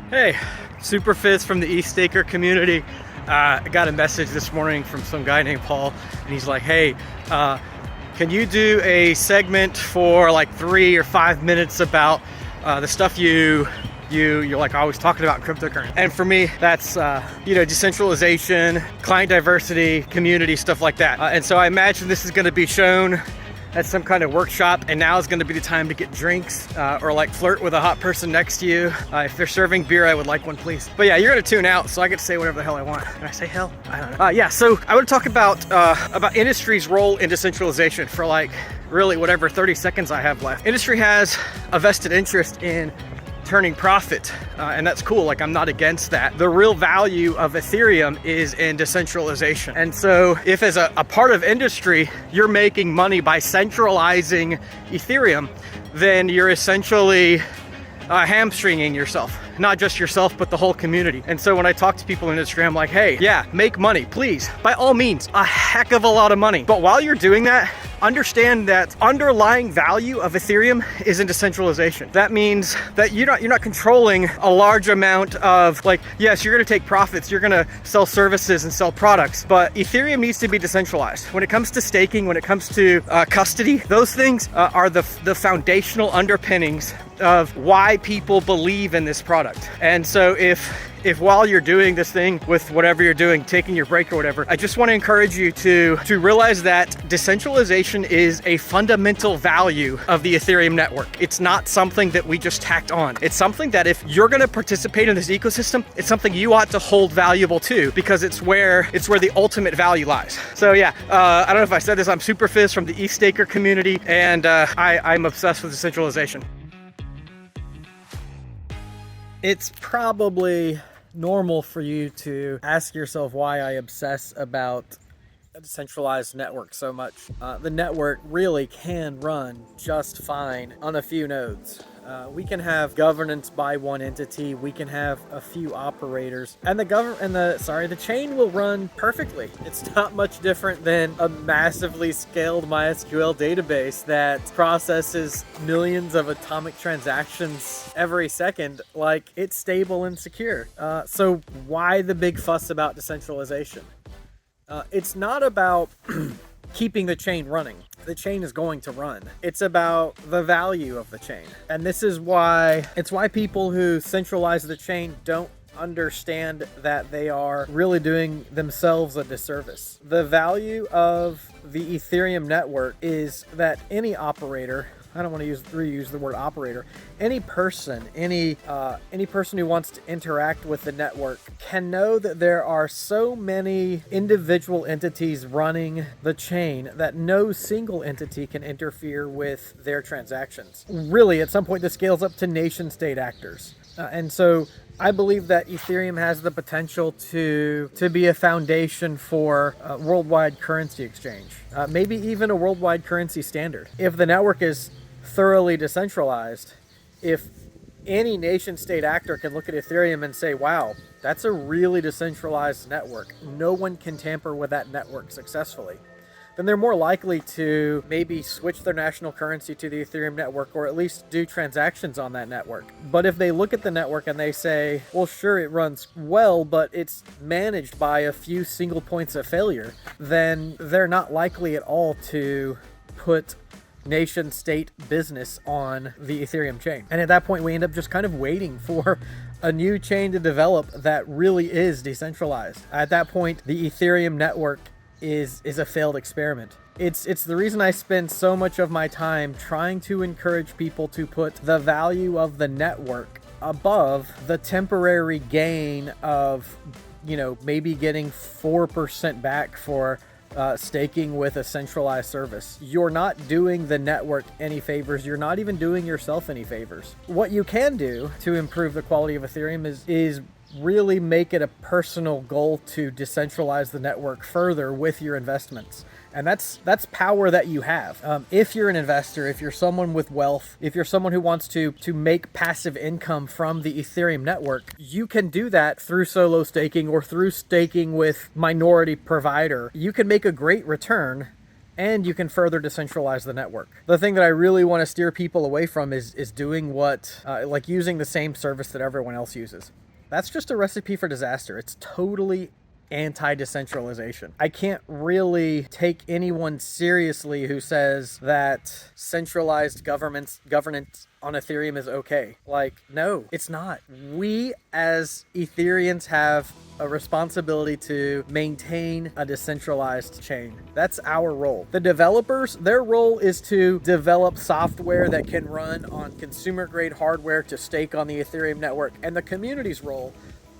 Hey, Superphiz from the EthStaker community. I got a message this morning from some guy named Paul, and he's like, hey, can you do a segment for like 3 or 5 minutes about the stuff you're like always talking about in cryptocurrency? And for me, that's decentralization, client diversity, community, stuff like that. And so I imagine this is going to be shown at some kind of workshop, and now is going to be the time to get drinks or like flirt with a hot person next to you. If they're serving beer, I would like one, please. But yeah, you're going to tune out, so I get to say whatever the hell I want. Can I say hell? I don't know. Yeah, so I want to talk about industry's role in decentralization for like really whatever 30 seconds I have left. Industry has a vested interest in turning profit, and that's cool. Like, I'm not against that. The real value of Ethereum is in decentralization. And so if as a part of industry, you're making money by centralizing Ethereum, then you're essentially hamstringing yourself. Not just yourself, but the whole community. And so when I talk to people in industry, I'm like, hey, yeah, make money, please. By all means, a heck of a lot of money. But while you're doing that, understand that underlying value of Ethereum is in decentralization. That means that you're not controlling a large amount of, like, yes, you're gonna take profits, you're gonna sell services and sell products, but Ethereum needs to be decentralized. When it comes to staking, when it comes to custody, those things are the foundational underpinnings of why people believe in this product. And so if while you're doing this thing with whatever you're doing, taking your break or whatever, I just want to encourage you to realize that decentralization is a fundamental value of the Ethereum network. It's not something that we just tacked on. It's something that if you're going to participate in this ecosystem, it's something you ought to hold valuable too, because it's where the ultimate value lies. So yeah, I don't know if I said this, I'm Superphiz from the EthStaker community, and I'm obsessed with decentralization. It's probably normal for you to ask yourself why I obsess about a decentralized network so much. The network really can run just fine on a few nodes. We can have governance by one entity, we can have a few operators, and the chain will run perfectly. It's not much different than a massively scaled MySQL database that processes millions of atomic transactions every second. Like, it's stable and secure. So why the big fuss about decentralization? It's not about keeping the chain running. The chain is going to run. It's about the value of the chain. And this is why people who centralize the chain don't understand that they are really doing themselves a disservice. The value of the Ethereum network is that any operator, I don't want to reuse the word operator, any person who wants to interact with the network can know that there are so many individual entities running the chain that no single entity can interfere with their transactions. Really, at some point, this scales up to nation-state actors. And so I believe that Ethereum has the potential to be a foundation for worldwide currency exchange, maybe even a worldwide currency standard. If the network is thoroughly decentralized, if any nation-state actor can look at Ethereum and say, wow, that's a really decentralized network, no one can tamper with that network successfully, then they're more likely to maybe switch their national currency to the Ethereum network, or at least do transactions on that network. But if they look at the network and they say, well, sure, it runs well, but it's managed by a few single points of failure, then they're not likely at all to put nation-state business on the Ethereum chain. And at that point, we end up just kind of waiting for a new chain to develop that really is decentralized. At that point, the Ethereum network is a failed experiment. It's the reason I spend so much of my time trying to encourage people to put the value of the network above the temporary gain of, maybe getting 4% back for staking with a centralized service. You're not doing the network any favors. You're not even doing yourself any favors. What you can do to improve the quality of Ethereum is really make it a personal goal to decentralize the network further with your investments. And that's power that you have. If you're an investor, if you're someone with wealth, if you're someone who wants to make passive income from the Ethereum network, you can do that through solo staking or through staking with minority provider. You can make a great return and you can further decentralize the network. The thing that I really want to steer people away from is doing what, like using the same service that everyone else uses. That's just a recipe for disaster. It's totally anti-decentralization. I can't really take anyone seriously who says that centralized governance on Ethereum is okay. Like, no, it's not. We as Ethereans have a responsibility to maintain a decentralized chain. That's our role. The developers, their role is to develop software that can run on consumer grade hardware to stake on the Ethereum network. And the community's role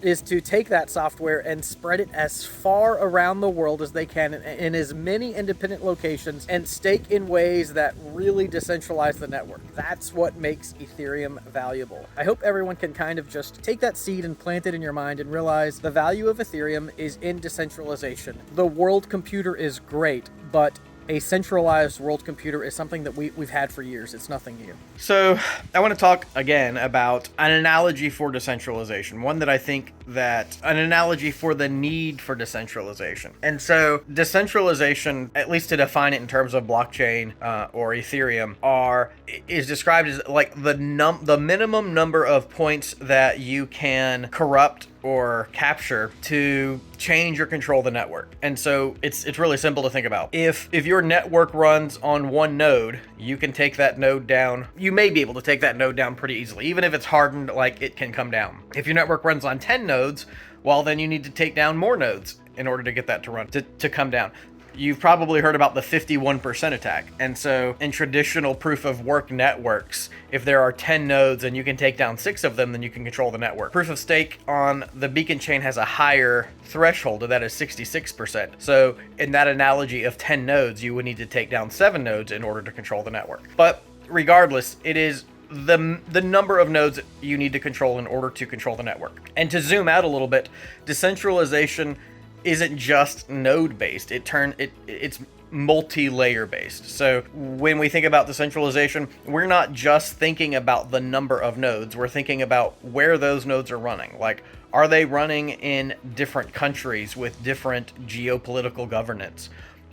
is to take that software and spread it as far around the world as they can in as many independent locations and stake in ways that really decentralize the network. That's what makes Ethereum valuable. I hope everyone can kind of just take that seed and plant it in your mind and realize the value of Ethereum is in decentralization. The world computer is great, but a centralized world computer is something that we've had for years. It's nothing new. So I want to talk again about an analogy for decentralization, one that I think that an analogy for the need for decentralization. And so decentralization, at least to define it in terms of blockchain or Ethereum, is described as like the minimum number of points that you can corrupt or capture to change or control the network. And so it's really simple to think about. If your network runs on one node, you can take that node down. You may be able to take that node down pretty easily. Even if it's hardened, like, it can come down. If your network runs on 10 nodes, well, then you need to take down more nodes in order to get that to run, to come down. You've probably heard about the 51% attack. And so in traditional proof of work networks, if there are 10 nodes and you can take down 6 of them, then you can control the network. Proof of stake on the beacon chain has a higher threshold, and that is 66%. So in that analogy of 10 nodes, you would need to take down 7 nodes in order to control the network. But regardless, it is the number of nodes you need to control in order to control the network. And to zoom out a little bit, decentralization isn't just node based. It's multi-layer based. So when we think about decentralization, we're not just thinking about the number of nodes. We're thinking about where those nodes are running. Like, are they running in different countries with different geopolitical governance?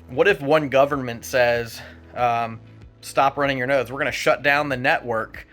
What if one government says, stop running your nodes? We're going to shut down the network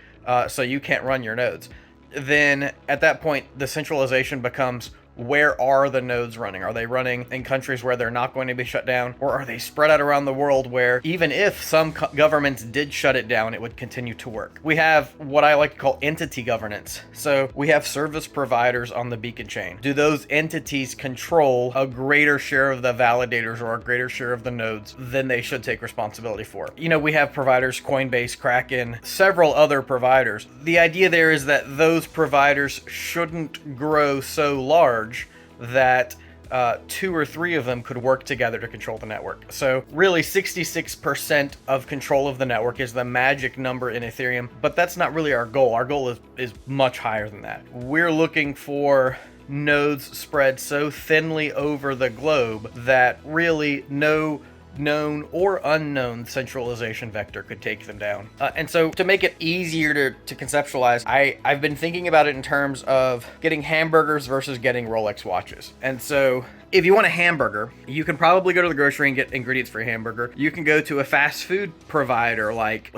so you can't run your nodes. Then at that point, decentralization becomes, where are the nodes running? Are they running in countries where they're not going to be shut down? Or are they spread out around the world where even if some governments did shut it down, it would continue to work? We have what I like to call entity governance. So we have service providers on the beacon chain. Do those entities control a greater share of the validators or a greater share of the nodes than they should take responsibility for? You know, we have providers, Coinbase, Kraken, several other providers. The idea there is that those providers shouldn't grow so large that 2 or 3 of them could work together to control the network. So really 66% of control of the network is the magic number in Ethereum, but that's not really our goal. Our goal is much higher than that. We're looking for nodes spread so thinly over the globe that really no known or unknown centralization vector could take them down. And so to make it easier to conceptualize, I've been thinking about it in terms of getting hamburgers versus getting Rolex watches. And so if you want a hamburger, you can probably go to the grocery and get ingredients for a hamburger. You can go to a fast food provider like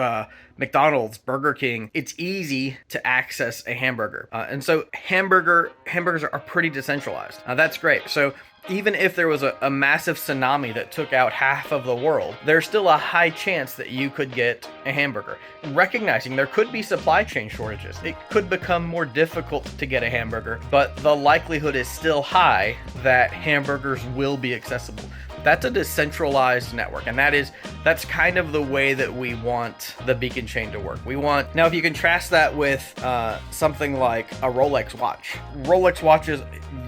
McDonald's, Burger King. It's easy to access a hamburger. And so hamburgers are pretty decentralized. That's great. So even if there was a massive tsunami that took out half of the world, there's still a high chance that you could get a hamburger. Recognizing there could be supply chain shortages, it could become more difficult to get a hamburger, but the likelihood is still high that hamburgers will be accessible. That's a decentralized network, and that's kind of the way that we want the beacon chain to work. Now if you contrast that with something like a Rolex watch. Rolex watches,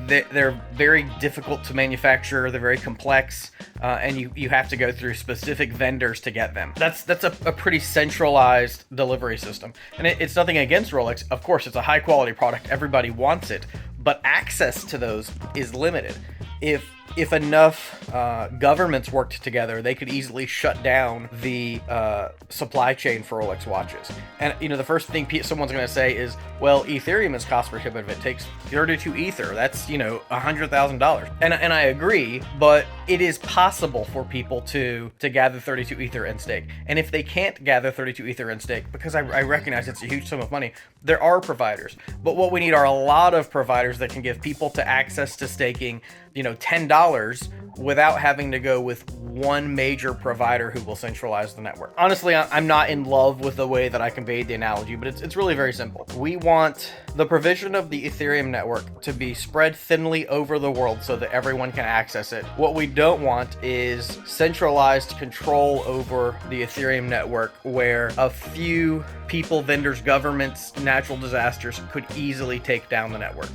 they're very difficult to manufacture, they're very complex, and you have to go through specific vendors to get them. That's a pretty centralized delivery system. And it's nothing against Rolex. Of course, it's a high quality product, everybody wants it, but access to those is limited. if enough governments worked together, they could easily shut down the supply chain for Rolex watches. And the first thing someone's going to say is, well, Ethereum is cost prohibitive. It takes 32 ether. That's $100,000. And I agree, but it is possible for people to gather 32 ether and stake. And if they can't gather 32 ether and stake, because I recognize it's a huge sum of money, there are providers. But what we need are a lot of providers that can give people to access to staking, $10 without having to go with one major provider who will centralize the network. Honestly, I'm not in love with the way that I conveyed the analogy, but it's really very simple. We want the provision of the Ethereum network to be spread thinly over the world so that everyone can access it. What we don't want is centralized control over the Ethereum network where a few people, vendors, governments, natural disasters could easily take down the network.